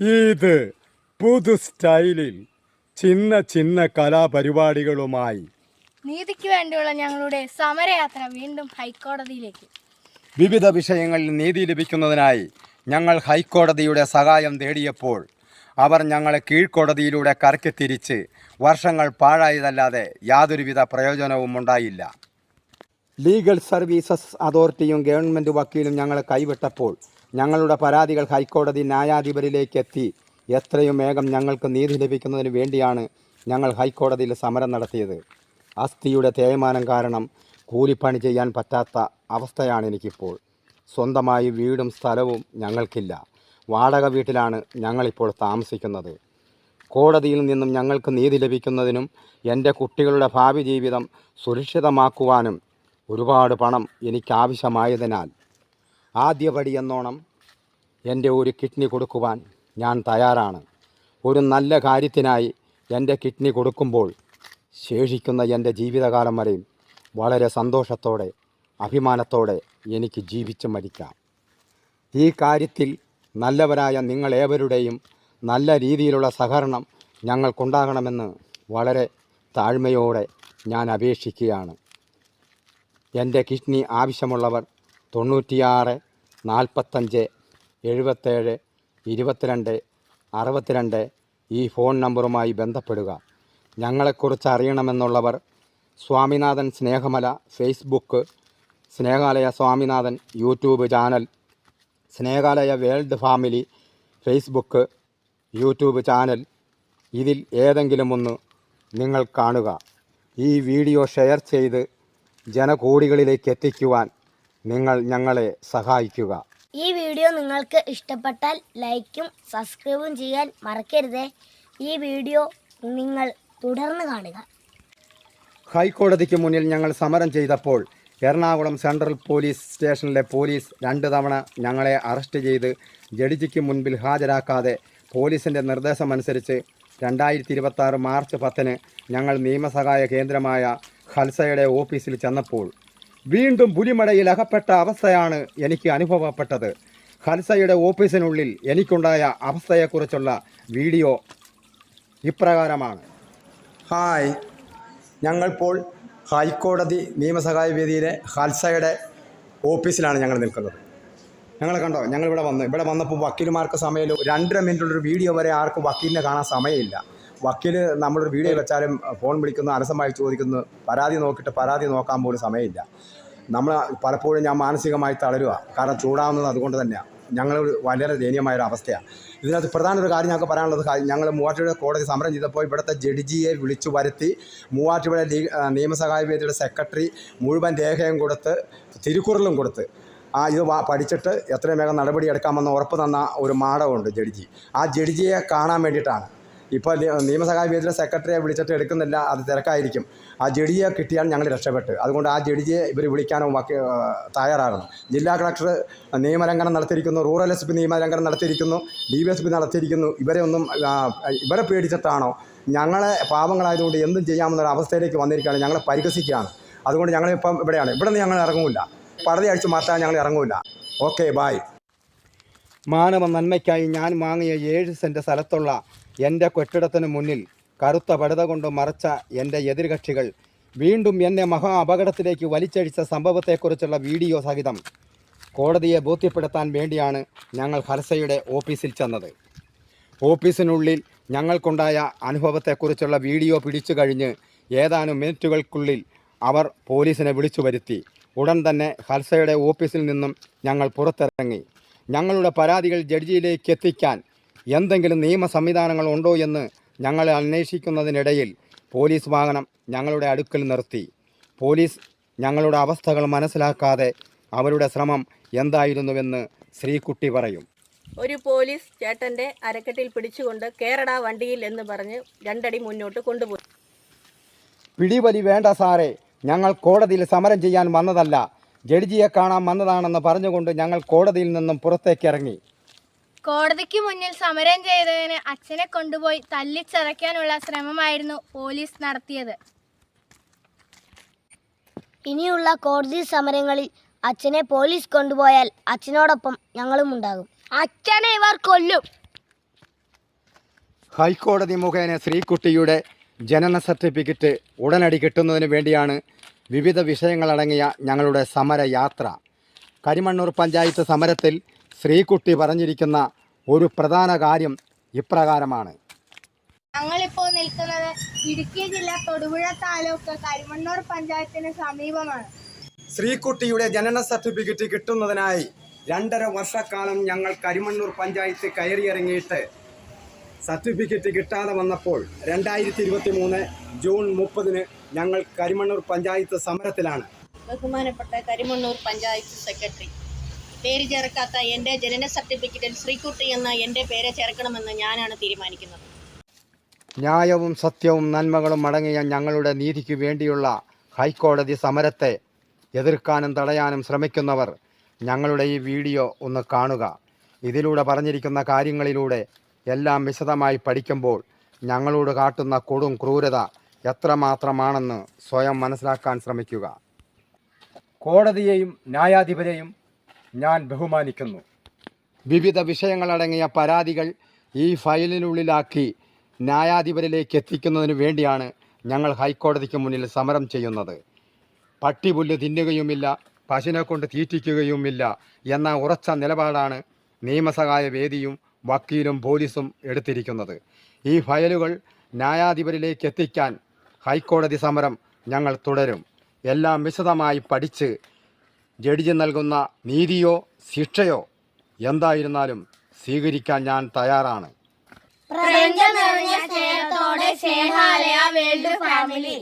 ഇത് പുതു സ്റ്റൈലിൽ ചിന്ന ചിന്ന കലാപരിപാടികളുമായി നീതിക്ക് വേണ്ടിയുള്ള ഞങ്ങളുടെ സമരയാത്ര വീണ്ടും ഹൈക്കോടതിയിലേക്ക്. വിവിധ വിഷയങ്ങളിൽ നീതി ലഭിക്കുന്നതിനായി ഞങ്ങൾ ഹൈക്കോടതിയുടെ സഹായം തേടിയപ്പോൾ അവർ ഞങ്ങളെ കീഴ്ക്കോടതിയിലൂടെ കറക്കി തിരിച്ച് വർഷങ്ങൾ പാഴായതല്ലാതെ യാതൊരുവിധ പ്രയോജനവും ഉണ്ടായില്ല. ലീഗൽ സർവീസസ് അതോറിറ്റിയും ഗവൺമെൻറ് വക്കീലും ഞങ്ങളെ കൈവിട്ടപ്പോൾ ഞങ്ങളുടെ പരാതികൾ ഹൈക്കോടതി ന്യായാധിപരിലേക്ക് എത്തി എത്രയും വേഗം ഞങ്ങൾക്ക് നീതി ലഭിക്കുന്നതിന് വേണ്ടിയാണ് ഞങ്ങൾ ഹൈക്കോടതിയിൽ സമരം നടത്തിയത്. അസ്ഥിയുടെ തേയ്മാനം കാരണം കൂലിപ്പണി ചെയ്യാൻ പറ്റാത്ത അവസ്ഥയാണ് എനിക്കിപ്പോൾ. സ്വന്തമായി വീടും സ്ഥലവും ഞങ്ങൾക്കില്ല. വാടക വീട്ടിലാണ് ഞങ്ങളിപ്പോൾ താമസിക്കുന്നത്. കോടതിയിൽ നിന്നും ഞങ്ങൾക്ക് നീതി ലഭിക്കുന്നതിനും എൻ്റെ കുട്ടികളുടെ ഭാവി ജീവിതം സുരക്ഷിതമാക്കുവാനും ഒരുപാട് പണം എനിക്കാവശ്യമായതിനാൽ ആദ്യപടി എന്നോണം എൻ്റെ ഒരു കിഡ്നി കൊടുക്കുവാൻ ഞാൻ തയ്യാറാണ്. ഒരു നല്ല കാര്യത്തിനായി എൻ്റെ കിഡ്നി കൊടുക്കുമ്പോൾ ശേഷിക്കുന്ന എൻ്റെ ജീവിതകാലം വരെയും വളരെ സന്തോഷത്തോടെ അഭിമാനത്തോടെ എനിക്ക് ജീവിച്ച് മരിക്കാം. ഈ കാര്യത്തിൽ നല്ലവരായ നിങ്ങളേവരുടെയും നല്ല രീതിയിലുള്ള സഹകരണം ഞങ്ങൾക്കുണ്ടാകണമെന്ന് വളരെ താഴ്മയോടെ ഞാൻ അപേക്ഷിക്കുകയാണ്. എൻ്റെ കിഡ്നി ആവശ്യമുള്ളവർ 96 45 77 22 62 ഈ ഫോൺ നമ്പറുമായി ബന്ധപ്പെടുക. ഞങ്ങളെക്കുറിച്ച് അറിയണമെന്നുള്ളവർ Swaminathan Snehamala Facebook, Snehalaya Swaminathan YouTube channel, Snehalaya world family Facebook, YouTube channel, ഇതിൽ ഏതെങ്കിലും ഒന്ന് നിങ്ങൾ കാണുക. ഈ വീഡിയോ ഷെയർ ചെയ്ത് ജനകോടികളിലേക്ക് എത്തിക്കുവാൻ നിങ്ങൾ ഞങ്ങളെ സഹായിക്കുക. ഈ വീഡിയോ നിങ്ങൾക്ക് ഇഷ്ടപ്പെട്ടാൽ ലൈക്കും സബ്സ്ക്രൈബും ചെയ്യാൻ മറക്കരുതേ. ഈ വീഡിയോ നിങ്ങൾ തുടർന്ന് കാണുക. ഹൈക്കോടതിക്ക് മുന്നിൽ ഞങ്ങൾ സമരം ചെയ്തപ്പോൾ എറണാകുളം സെൻട്രൽ പോലീസ് സ്റ്റേഷനിലെ പോലീസ് 2 തവണ ഞങ്ങളെ അറസ്റ്റ് ചെയ്ത് ജഡ്ജിക്ക് മുൻപിൽ ഹാജരാക്കാതെ പോലീസിൻ്റെ നിർദ്ദേശമനുസരിച്ച് 2026 മാർച്ച് 10 ഞങ്ങൾ നിയമസഹായ കേന്ദ്രമായ ഖൽസയുടെ ഓഫീസിൽ ചെന്നപ്പോൾ വീണ്ടും പുലിമടയിൽ അകപ്പെട്ട അവസ്ഥയാണ് എനിക്ക് അനുഭവപ്പെട്ടത്. ഖൽസയുടെ ഓഫീസിനുള്ളിൽ എനിക്കുണ്ടായ അവസ്ഥയെക്കുറിച്ചുള്ള വീഡിയോ ഇപ്രകാരമാണ്. ഹായ്, ഞങ്ങളിപ്പോൾ ഹൈക്കോടതി നിയമസഹായ വേദിയിലെ ഖൽസയുടെ ഓഫീസിലാണ് ഞങ്ങൾ നിൽക്കുന്നത്. ഞങ്ങൾ കണ്ടോ, ഞങ്ങളിവിടെ വന്നപ്പോൾ വക്കീലുമാർക്ക് സമയം 2.5 മിനിറ്റുള്ളൊരു വീഡിയോ വരെ ആർക്കും വക്കീലിനെ കാണാൻ സമയമില്ല. വക്കീൽ നമ്മളൊരു വീഡിയോ വെച്ചാലും ഫോൺ വിളിക്കുന്നു, അലസമായി ചോദിക്കുന്നു, പരാതി നോക്കാൻ പോലും സമയമില്ല. നമ്മൾ പലപ്പോഴും ഞാൻ മാനസികമായി തളരുക. കാരണം ചൂടാവുന്നത് അതുകൊണ്ട് തന്നെയാണ്. ഞങ്ങൾ വളരെ ദയനീയമായൊരു അവസ്ഥയാണ്. ഇതിനകത്ത് പ്രധാന ഒരു കാര്യം ഞങ്ങൾക്ക് പറയാനുള്ളത്, ഞങ്ങൾ മൂവാറ്റുപുഴ കോടതി സമരം ചെയ്തപ്പോൾ ഇവിടുത്തെ ജഡ്ജിയെ വിളിച്ചു വരുത്തി മൂവാറ്റുപുഴ നിയമസഹായ വേദിയുടെ സെക്രട്ടറി മുഴുവൻ രേഖയും കൊടുത്ത് തിരുക്കുറലും കൊടുത്ത് ഇത് പഠിച്ചിട്ട് എത്രയും വേഗം നടപടി എടുക്കാമെന്ന് ഉറപ്പ് തന്ന ഒരു മാഡമുണ്ട് ജഡ്ജി. ആ ജഡ്ജിയെ കാണാൻ വേണ്ടിയിട്ടാണ്. ഇപ്പോൾ നിയമസഹായ വേദിയുടെ സെക്രട്ടറിയെ വിളിച്ചിട്ട് എടുക്കുന്നില്ല, അത് തിരക്കായിരിക്കും. ആ ജഡ്ജിയെ കിട്ടിയാൽ ഞങ്ങൾ രക്ഷപ്പെട്ട്. അതുകൊണ്ട് ആ ജഡ്ജിയെ ഇവർ വിളിക്കാനും തയ്യാറാകണം. ജില്ലാ കളക്ടർ നിയമലംഘനം നടത്തിയിരിക്കുന്നു, റൂറൽ SP നിയമലംഘനം നടത്തിയിരിക്കുന്നു, DVSP നടത്തിയിരിക്കുന്നു. ഇവരെ പേടിച്ചിട്ടാണോ? ഞങ്ങളെ പാവങ്ങളായതുകൊണ്ട് എന്തും ചെയ്യാമെന്നൊരു അവസ്ഥയിലേക്ക് വന്നിരിക്കുകയാണ്. ഞങ്ങളെ പരിഹസിക്കുകയാണ്. അതുകൊണ്ട് ഞങ്ങളിപ്പം ഇവിടെ നിന്ന് ഞങ്ങൾ ഇറങ്ങില്ല. പടതി അടിച്ചു മാറ്റാൻ ഞങ്ങൾ ഇറങ്ങില്ല. Okay, bye. മാനവ നന്മയ്ക്കായി ഞാൻ വാങ്ങിയ 7 സെൻറ്റ് സ്ഥലത്തുള്ള എൻ്റെ കെട്ടിടത്തിന് മുന്നിൽ കറുത്ത പടുത കൊണ്ട് മറച്ച എൻ്റെ എതിർകക്ഷികൾ വീണ്ടും എന്നെ മഹാ അപകടത്തിലേക്ക് വലിച്ചഴിച്ച സംഭവത്തെക്കുറിച്ചുള്ള വീഡിയോ സഹിതം കോടതിയെ ബോധ്യപ്പെടുത്താൻ വേണ്ടിയാണ് ഞങ്ങൾ ഖൽസയുടെ ഓഫീസിൽ ചെന്നത്. ഓഫീസിനുള്ളിൽ ഞങ്ങൾക്കുണ്ടായ അനുഭവത്തെക്കുറിച്ചുള്ള വീഡിയോ പിടിച്ചു കഴിഞ്ഞ് ഏതാനും മിനിറ്റുകൾക്കുള്ളിൽ അവർ പോലീസിനെ വിളിച്ചു വരുത്തി. ഉടൻ തന്നെ ഖൽസയുടെ ഓഫീസിൽ നിന്നും ഞങ്ങൾ പുറത്തിറങ്ങി. ഞങ്ങളുടെ പരാതികൾ ജഡ്ജിയിലേക്ക് എത്തിക്കാൻ എന്തെങ്കിലും നിയമ സംവിധാനങ്ങൾ ഉണ്ടോ എന്ന് ഞങ്ങളെ അന്വേഷിക്കുന്നതിനിടയിൽ പോലീസ് വാഹനം ഞങ്ങളുടെ അടുക്കൽ നിർത്തി. പോലീസ് ഞങ്ങളുടെ അവസ്ഥകൾ മനസ്സിലാക്കാതെ അവരുടെ ശ്രമം എന്തായിരുന്നുവെന്ന് ശ്രീകുട്ടി പറയും. ഒരു പോലീസ് ചേട്ടൻ്റെ അരക്കെട്ടിൽ പിടിച്ചുകൊണ്ട് കേരള വണ്ടിയിൽ എന്ന് പറഞ്ഞ് 2 അടി മുന്നോട്ട് കൊണ്ടുപോയി. പിടിവലി വേണ്ട സാറേ, ഞങ്ങൾ കോടതിയിൽ സമരം ചെയ്യാൻ വന്നതല്ല, ജഡ്ജിയെ കാണാൻ വന്നതാണെന്ന് പറഞ്ഞുകൊണ്ട് ഞങ്ങൾ കോടതിയിൽ നിന്നും പുറത്തേക്കിറങ്ങി. കോടതിക്ക് മുന്നിൽ സമരം ചെയ്തതിന് അച്ഛനെ കൊണ്ടുപോയി തല്ലിച്ചതയ്ക്കാനുള്ള ശ്രമമായിരുന്നു പോലീസ് നടത്തിയത്. ഇനിയുള്ള കോടതി സമരങ്ങളിൽ അച്ഛനെ പോലീസ് കൊണ്ടുപോയാൽ അച്ഛനോടൊപ്പം ഞങ്ങളും ഉണ്ടാകും. അച്ഛനെ ഇവർ കൊല്ലും. ഹൈക്കോടതി മുഖേന ശ്രീകുട്ടിയുടെ ജനന സർട്ടിഫിക്കറ്റ് ഉടനടി കിട്ടുന്നതിന് വേണ്ടിയാണ് വിവിധ വിഷയങ്ങളടങ്ങിയ ഞങ്ങളുടെ സമരയാത്ര. കരിമണ്ണൂർ പഞ്ചായത്ത് സമരത്തിൽ ശ്രീകുട്ടി പറഞ്ഞിരിക്കുന്ന ഒരു പ്രധാന കാര്യം ഇപ്രകാരമാണ്. ഞങ്ങളിപ്പോൾ നിൽക്കുന്നത് ഇടുക്കി ജില്ല തൊടുപുഴ താലൂക്ക് കരിമണ്ണൂർ പഞ്ചായത്തിന് സമീപമാണ്. ശ്രീകുട്ടിയുടെ ജനന സർട്ടിഫിക്കറ്റ് കിട്ടുന്നതിനായി 2.5 വർഷക്കാലം ഞങ്ങൾ കരിമണ്ണൂർ പഞ്ചായത്ത് കയറിയിറങ്ങിയിട്ട് സർട്ടിഫിക്കറ്റ് കിട്ടാതെ വന്നപ്പോൾ 2023 ജൂൺ 30 ഞങ്ങൾ കരിമണ്ണൂർ പഞ്ചായത്ത് സമരത്തിലാണ്. ബഹുമാനപ്പെട്ട കരിമണ്ണൂർ പഞ്ചായത്ത് സെക്രട്ടറി, പേര് ചേർക്കാത്ത എൻ്റെ ജനന സർട്ടിഫിക്കറ്റിൽ ശ്രീകുട്ടി എന്ന എൻ്റെ പേര് ചേർക്കണമെന്ന് ഞാനാണ് തീരുമാനിക്കുന്നത്. ന്യായവും സത്യവും നന്മകളും അടങ്ങിയ ഞങ്ങളുടെ നീതിക്ക് വേണ്ടിയുള്ള ഹൈക്കോടതി സമരത്തെ എതിർക്കാനും തടയാനും ശ്രമിക്കുന്നവർ ഞങ്ങളുടെ ഈ വീഡിയോ ഒന്ന് കാണുക. ഇതിലൂടെ പറഞ്ഞിരിക്കുന്ന കാര്യങ്ങളിലൂടെ എല്ലാം വിശദമായി പഠിക്കുമ്പോൾ ഞങ്ങളോട് കാട്ടുന്ന കൊടും ക്രൂരത എത്രമാത്രമാണെന്ന് സ്വയം മനസ്സിലാക്കാൻ ശ്രമിക്കുക. കോടതിയെയും ന്യായാധിപരെയും ഞാൻ ബഹുമാനിക്കുന്നു. വിവിധ വിഷയങ്ങളടങ്ങിയ പരാതികൾ ഈ ഫയലിനുള്ളിലാക്കി ന്യായാധിപരിലേക്ക് എത്തിക്കുന്നതിന് വേണ്ടിയാണ് ഞങ്ങൾ ഹൈക്കോടതിക്ക് മുന്നിൽ സമരം ചെയ്യുന്നത്. പട്ടിപുല്ല് തിന്നുകയുമില്ല, പശുവിനെ കൊണ്ട് തീറ്റിക്കുകയുമില്ല എന്ന ഉറച്ച നിലപാടാണ് നിയമസഹായ വേദിയും വക്കീലും പോലീസും എടുത്തിരിക്കുന്നത്. ഈ ഫയലുകൾ ന്യായാധിപരിലേക്ക് എത്തിക്കാൻ ഹൈക്കോടതി സമരം ഞങ്ങൾ തുടരും. എല്ലാം വിശദമായി പഠിച്ച് ജഡ്ജി നൽകുന്ന നീതിയോ ശിക്ഷയോ എന്തായിരുന്നാലും സ്വീകരിക്കാൻ ഞാൻ തയ്യാറാണ്. പ്രപഞ്ചം നിറഞ്ഞ സ്നേഹത്തോടെ സ്നേഹാലയ വേൾഡ് ഫാമിലി.